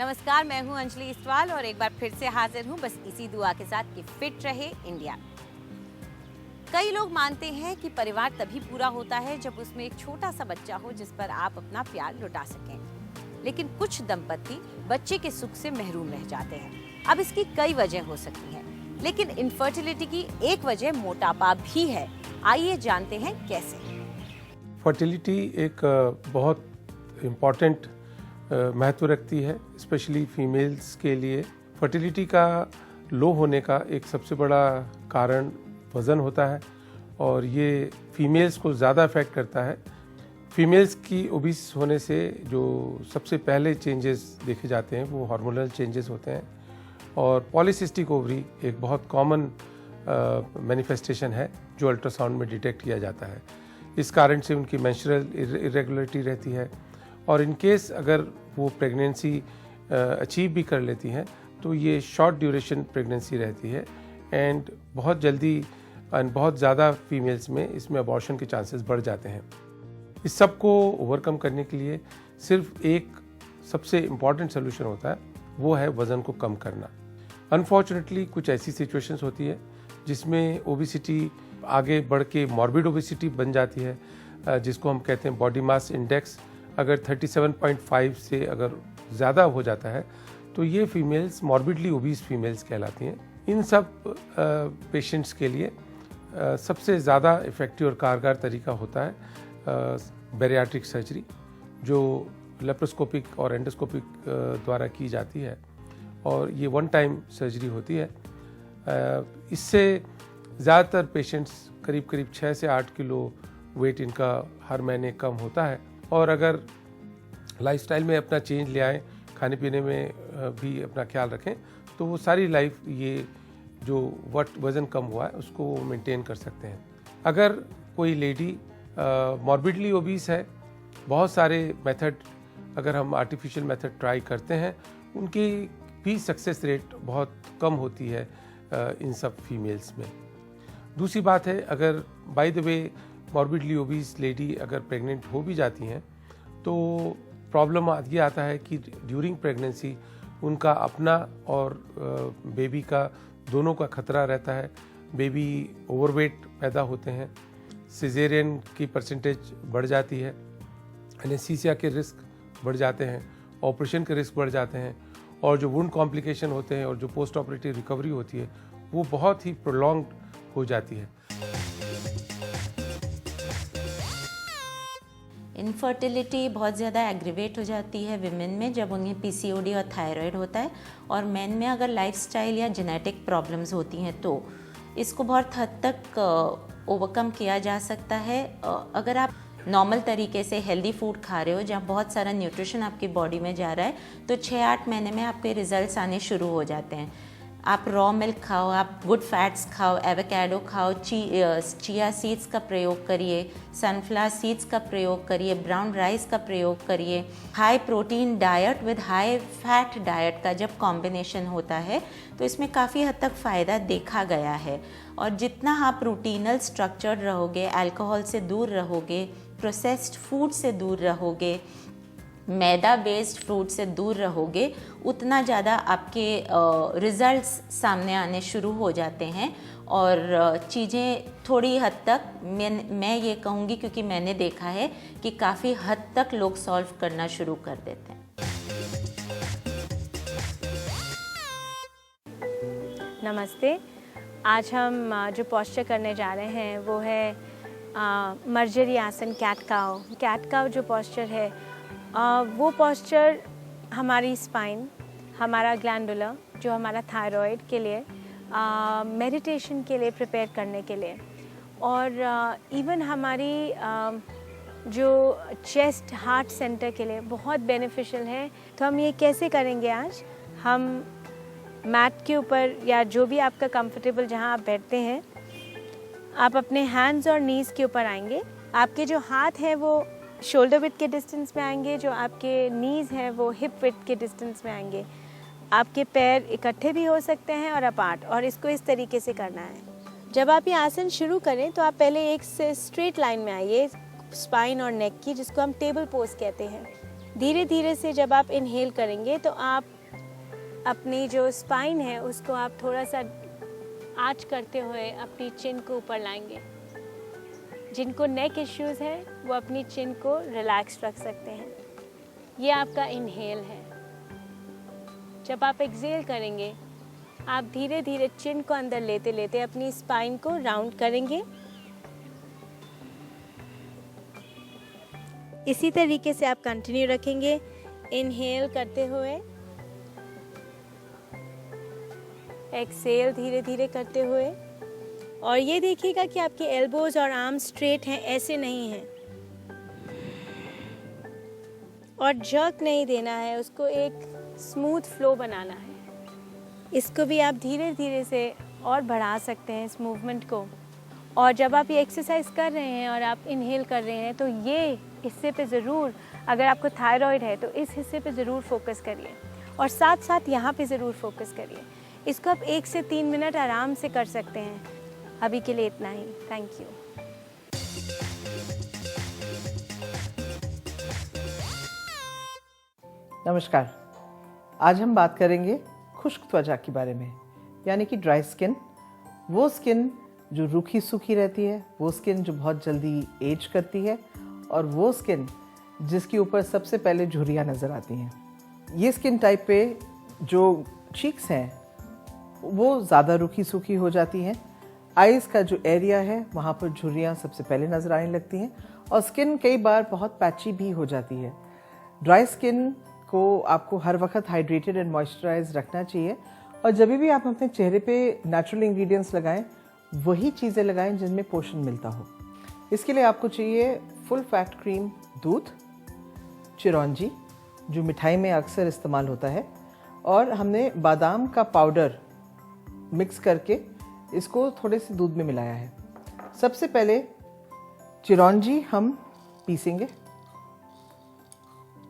नमस्कार, मैं हूं अंजलि इस्वाल और एक बार फिर से हाजिर हूं बस इसी दुआ के साथ कि फिट रहे इंडिया। कई लोग मानते हैं कि परिवार तभी पूरा होता है जब उसमें एक छोटा सा बच्चा हो जिस पर आप अपना प्यार लुटा सकें। लेकिन कुछ दंपति बच्चे के सुख से महरूम रह जाते हैं। अब इसकी कई वजह हो सकती हैं, लेकिन इनफर्टिलिटी की एक वजह मोटापा भी है। आइए जानते हैं कैसे। फर्टिलिटी एक बहुत इम्पॉर्टेंट महत्व रखती है, स्पेशली फीमेल्स के लिए। फर्टिलिटी का लो होने का एक सबसे बड़ा कारण वज़न होता है और ये फीमेल्स को ज़्यादा अफेक्ट करता है। फीमेल्स की ओबीस होने से जो सबसे पहले चेंजेस देखे जाते हैं वो हार्मोनल चेंजेस होते हैं और पॉलीसिस्टिक ओवरी एक बहुत कॉमन मैनिफेस्टेशन है जो अल्ट्रासाउंड में डिटेक्ट किया जाता है। इस कारण से उनकी मेंस्ट्रुअल इरेगुलरिटी रहती है और इन केस अगर वो प्रेगनेंसी अचीव भी कर लेती हैं तो ये शॉर्ट ड्यूरेशन प्रेगनेंसी रहती है एंड बहुत जल्दी एंड बहुत ज़्यादा फीमेल्स में इसमें अबॉर्शन के चांसेस बढ़ जाते हैं। इस सब को ओवरकम करने के लिए सिर्फ एक सबसे इम्पॉर्टेंट सोल्यूशन होता है, वो है वज़न को कम करना। अनफॉर्चुनेटली कुछ ऐसी सिचुएशंस होती है जिसमें ओबिसिटी आगे बढ़ के मॉर्बिड ओबिसिटी बन जाती है, जिसको हम कहते हैं बॉडी मास इंडेक्स अगर 37.5 से अगर ज़्यादा हो जाता है तो ये फीमेल्स मॉर्बिडली ओबीस फीमेल्स कहलाती हैं। इन सब पेशेंट्स के लिए सबसे ज़्यादा इफ़ेक्टिव और कारगर तरीका होता है बैरियाट्रिक सर्जरी, जो लेप्रोस्कोपिक और एंडोस्कोपिक द्वारा की जाती है और ये वन टाइम सर्जरी होती है। इससे ज़्यादातर पेशेंट्स करीब 6 से 8 किलो वेट इनका हर महीने कम होता है और अगर लाइफस्टाइल में अपना चेंज ले आएँ, खाने पीने में भी अपना ख्याल रखें तो वो सारी लाइफ ये जो वज़न कम हुआ है उसको वो मेंटेन कर सकते हैं। अगर कोई लेडी मॉर्बिडली ओबीस है, बहुत सारे मेथड अगर हम आर्टिफिशियल मेथड ट्राई करते हैं उनकी भी सक्सेस रेट बहुत कम होती है इन सब फीमेल्स में। दूसरी बात है, अगर by the way morbidly obese lady अगर प्रेग्नेंट हो भी जाती हैं तो प्रॉब्लम ये आता है कि ड्यूरिंग प्रेगनेंसी उनका अपना और बेबी का दोनों का खतरा रहता है। बेबी ओवरवेट पैदा होते हैं, सिजेरियन की परसेंटेज बढ़ जाती है, एनेस्थीसिया के रिस्क बढ़ जाते हैं, ऑपरेशन के रिस्क बढ़ जाते हैं और जो वुंड कॉम्प्लिकेशन होते हैं और जो पोस्ट ऑपरेटिव रिकवरी होती है वो बहुत ही प्रोलॉन्ग्ड हो जाती है। इनफर्टिलिटी बहुत ज़्यादा एग्रीवेट हो जाती है विमेन में जब उन्हें पीसीओडी और थायराइड होता है, और मेन में अगर लाइफस्टाइल या जेनेटिक प्रॉब्लम्स होती हैं तो इसको बहुत हद तक ओवरकम किया जा सकता है। अगर आप नॉर्मल तरीके से हेल्दी फूड खा रहे हो जहाँ बहुत सारा न्यूट्रिशन आपकी बॉडी में जा रहा है तो 6-8 महीने में आपके रिजल्ट्स आने शुरू हो जाते हैं। आप रॉ मिल्क खाओ, आप गुड फैट्स खाओ, एवोकाडो खाओ, चिया सीड्स का प्रयोग करिए, सनफ्लावर सीड्स का प्रयोग करिए, ब्राउन राइस का प्रयोग करिए। High protein diet with high fat diet का जब कॉम्बिनेशन होता है तो इसमें काफ़ी हद तक फ़ायदा देखा गया है। और जितना आप रूटीनल स्ट्रक्चर्ड रहोगे, अल्कोहल से दूर रहोगे, प्रोसेस्ड फूड से दूर रहोगे, मैदा बेस्ड फ्रूट से दूर रहोगे, उतना ज़्यादा आपके रिजल्ट्स सामने आने शुरू हो जाते हैं और चीज़ें थोड़ी हद तक मैं ये कहूँगी क्योंकि मैंने देखा है कि काफ़ी हद तक लोग सॉल्व करना शुरू कर देते हैं। नमस्ते। आज हम जो पोस्चर करने जा रहे हैं वो है मर्जरी आसन, कैट काउ। कैट काउ जो पोस्चर है वो पोस्चर हमारी स्पाइन, हमारा ग्लैंडुला, जो हमारा थायराइड के लिए, मेडिटेशन के लिए प्रिपेयर करने के लिए, और इवन हमारी जो चेस्ट हार्ट सेंटर के लिए बहुत बेनिफिशियल है। तो हम ये कैसे करेंगे आज? हम मैट के ऊपर या जो भी आपका कंफर्टेबल जहाँ आप बैठते हैं, आप अपने हैंड्स और नीज़ के ऊपर आएंगे। आपके जो हाथ है वो शोल्डर विड्थ के डिस्टेंस में आएंगे, जो आपके नीज़ हैं वो हिप विड्थ के डिस्टेंस में आएंगे। आपके पैर इकट्ठे भी हो सकते हैं और अपार्ट, और इसको इस तरीके से करना है। जब आप ये आसन शुरू करें तो आप पहले एक से स्ट्रेट लाइन में आइए स्पाइन और नेक की, जिसको हम टेबल पोज कहते हैं। धीरे धीरे से जब आप इनहेल करेंगे तो आप अपनी जो स्पाइन है उसको आप थोड़ा सा आर्च करते हुए अपनी चिन को ऊपर लाएंगे। जिनको नेक इश्यूज़ है वो अपनी चिन को रिलैक्स रख सकते हैं। ये आपका इनहेल है। जब आप एक्सहेल करेंगे आप धीरे धीरे चिन को अंदर लेते लेते अपनी स्पाइन को राउंड करेंगे। इसी तरीके से आप कंटिन्यू रखेंगे इनहेल करते हुए, एक्सहेल धीरे धीरे करते हुए। और ये देखिएगा कि आपके एल्बोज और आर्म स्ट्रेट हैं, ऐसे नहीं हैं। और जर्क नहीं देना है, उसको एक स्मूथ फ्लो बनाना है। इसको भी आप धीरे धीरे से और बढ़ा सकते हैं इस मूवमेंट को। और जब आप ये एक्सरसाइज कर रहे हैं और आप इनहेल कर रहे हैं तो ये हिस्से पे ज़रूर, अगर आपको थायराइड है तो इस हिस्से पे ज़रूर फोकस करिए और साथ साथ यहाँ पे ज़रूर फोकस करिए। इसको आप 1 से 3 मिनट आराम से कर सकते हैं। अभी के लिए इतना ही। Thank you. नमस्कार। आज हम बात करेंगे खुश्क त्वचा के बारे में, यानी कि ड्राई स्किन। वो स्किन जो रूखी सूखी रहती है, वो स्किन जो बहुत जल्दी एज करती है, और वो स्किन जिसके ऊपर सबसे पहले झुर्रियाँ नज़र आती हैं। ये स्किन टाइप पे जो चीक्स हैं वो ज़्यादा रूखी सूखी हो जाती हैं। आइज़ का जो एरिया है वहाँ पर झुर्रियाँ सबसे पहले नज़र आने लगती हैं, और स्किन कई बार बहुत पैची भी हो जाती है। ड्राई स्किन को आपको हर वक्त हाइड्रेटेड एंड मॉइस्चराइज रखना चाहिए, और जब भी आप अपने चेहरे पे नेचुरल इंग्रेडिएंट्स लगाएं वही चीज़ें लगाएं जिनमें पोषण मिलता हो। इसके लिए आपको चाहिए फुल फैट क्रीम दूध, चिरौंजी जो मिठाई में अक्सर इस्तेमाल होता है, और हमने बादाम का पाउडर मिक्स करके इसको थोड़े से दूध में मिलाया है। सबसे पहले चिरौंजी हम पीसेंगे,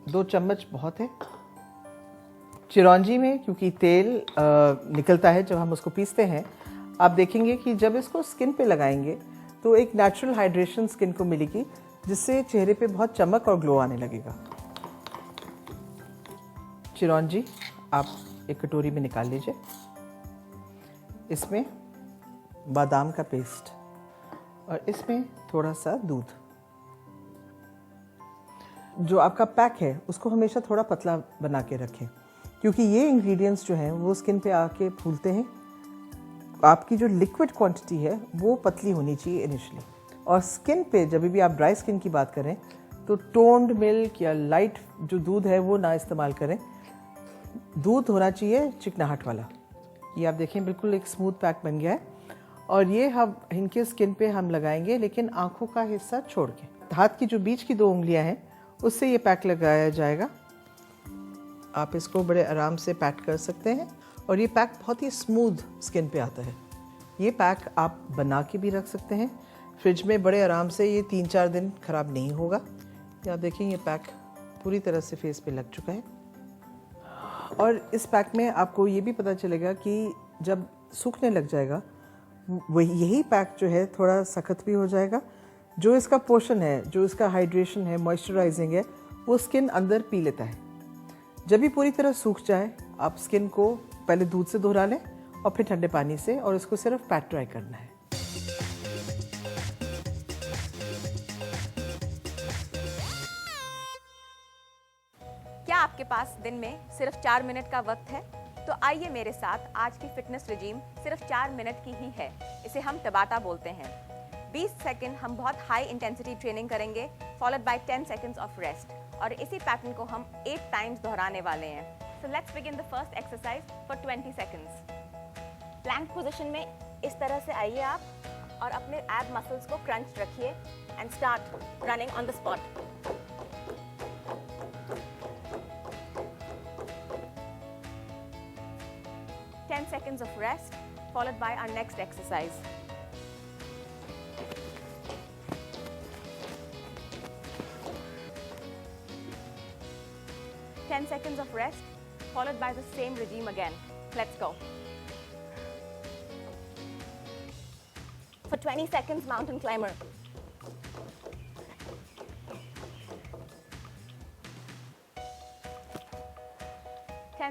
2 चम्मच बहुत है। चिरौंजी में क्योंकि तेल निकलता है जब हम उसको पीसते हैं, आप देखेंगे कि जब इसको स्किन पे लगाएंगे तो एक नेचुरल हाइड्रेशन स्किन को मिलेगी, जिससे चेहरे पे बहुत चमक और ग्लो आने लगेगा। चिरौंजी आप एक कटोरी में निकाल लीजिए। इसमें बादाम का पेस्ट और इसमें थोड़ा सा दूध। जो आपका पैक है उसको हमेशा थोड़ा पतला बना के रखें, क्योंकि ये इंग्रेडिएंट्स जो हैं वो स्किन पे आके फूलते हैं। आपकी जो लिक्विड क्वांटिटी है वो पतली होनी चाहिए इनिशियली। और स्किन पे जब भी आप ड्राई स्किन की बात करें तो टोन्ड मिल्क या लाइट जो दूध है वो ना इस्तेमाल करें। दूध होना चाहिए चिकनाहट वाला। ये आप देखें बिल्कुल एक स्मूथ पैक बन गया है, और ये हम इनके स्किन पे हम लगाएंगे, लेकिन आँखों का हिस्सा छोड़ के। हाथ की जो बीच की 2 उंगलियां हैं उससे ये पैक लगाया जाएगा। आप इसको बड़े आराम से पैक कर सकते हैं, और ये पैक बहुत ही स्मूथ स्किन पे आता है। ये पैक आप बना के भी रख सकते हैं फ्रिज में बड़े आराम से। ये 3-4 दिन ख़राब नहीं होगा। आप देखें ये पैक पूरी तरह से फेस पे लग चुका है, और इस पैक में आपको ये भी पता चलेगा कि जब सूखने लग जाएगा वही यही पैक जो है थोड़ा सख्त भी हो जाएगा। जो इसका पोषण है, जो इसका हाइड्रेशन है, मॉइस्चराइजिंग है, वो स्किन अंदर पी लेता है। जब भी पूरी तरह सूख जाए आप स्किन को पहले दूध से धुला लें और फिर ठंडे पानी से, और इसको सिर्फ पैट ड्राई करना है। क्या आपके पास दिन में सिर्फ 4 मिनट का वक्त है? तो आइए मेरे साथ, आज की फिटनेस रिजीम सिर्फ 4 मिनट की ही है। इसे हम टबाटा बोलते हैं। 20 सेकंड हम बहुत हाई इंटेंसिटी ट्रेनिंग करेंगे, followed by 10 seconds of rest, और इसी पैटर्न को हम 8 टाइम्स दोहराने वाले हैं। So let's begin the first exercise for 20 seconds. Plank position में इस तरह से आइए आप, और अपने एब मसल्स को क्रंच रखिए and start running on the spot. Ten seconds of rest, followed by our next exercise. Ten seconds of rest, followed by the same regime again. Let's go. For 20 seconds, mountain climber.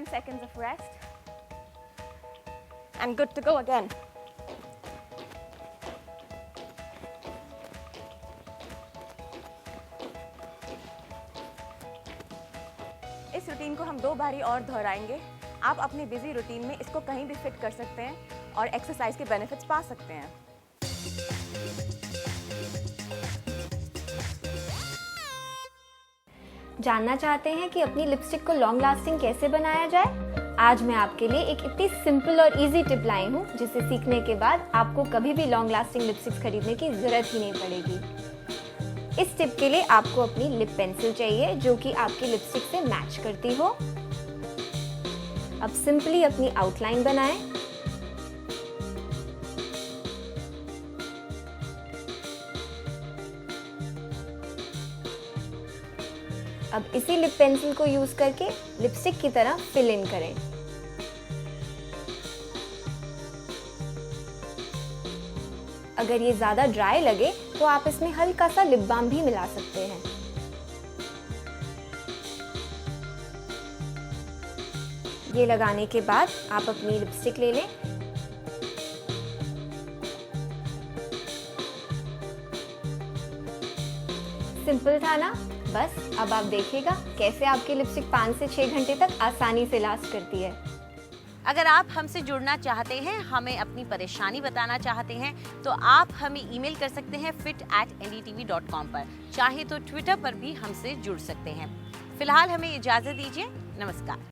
10 seconds of rest. And good to go again. इस routine को हम 2 बारी और दोहराएंगे। आप अपनी busy routine में इसको कहीं भी फिट कर सकते हैं और एक्सरसाइज के बेनिफिट्स पा सकते हैं। जानना चाहते हैं कि अपनी लिपस्टिक को लॉन्ग लास्टिंग कैसे बनाया जाए? आज मैं आपके लिए एक इतनी सिंपल और इजी टिप लाई हूँ जिसे सीखने के बाद आपको कभी भी लॉन्ग लास्टिंग लिपस्टिक्स खरीदने की जरूरत ही नहीं पड़ेगी। इस टिप के लिए आपको अपनी लिप पेंसिल चाहिए जो कि आपकी लिपस्टिक से मैच करती हो। अब सिंपली अपनी आउटलाइन बनाएं। अब इसी लिप पेंसिल को यूज करके लिपस्टिक की तरह फिल इन करें। अगर ये ज्यादा ड्राई लगे तो आप इसमें हल्का सा लिप बाम भी मिला सकते हैं। ये लगाने के बाद आप अपनी लिपस्टिक ले लें। सिंपल था ना? बस अब आप देखिएगा कैसे आपकी लिपस्टिक 5 से 6 घंटे तक आसानी से लास्ट करती है। अगर आप हमसे जुड़ना चाहते हैं, हमें अपनी परेशानी बताना चाहते हैं, तो आप हमें ईमेल कर सकते हैं fit@ndtv.com पर। चाहे तो ट्विटर पर भी हमसे जुड़ सकते हैं। फिलहाल हमें इजाजत दीजिए। नमस्कार।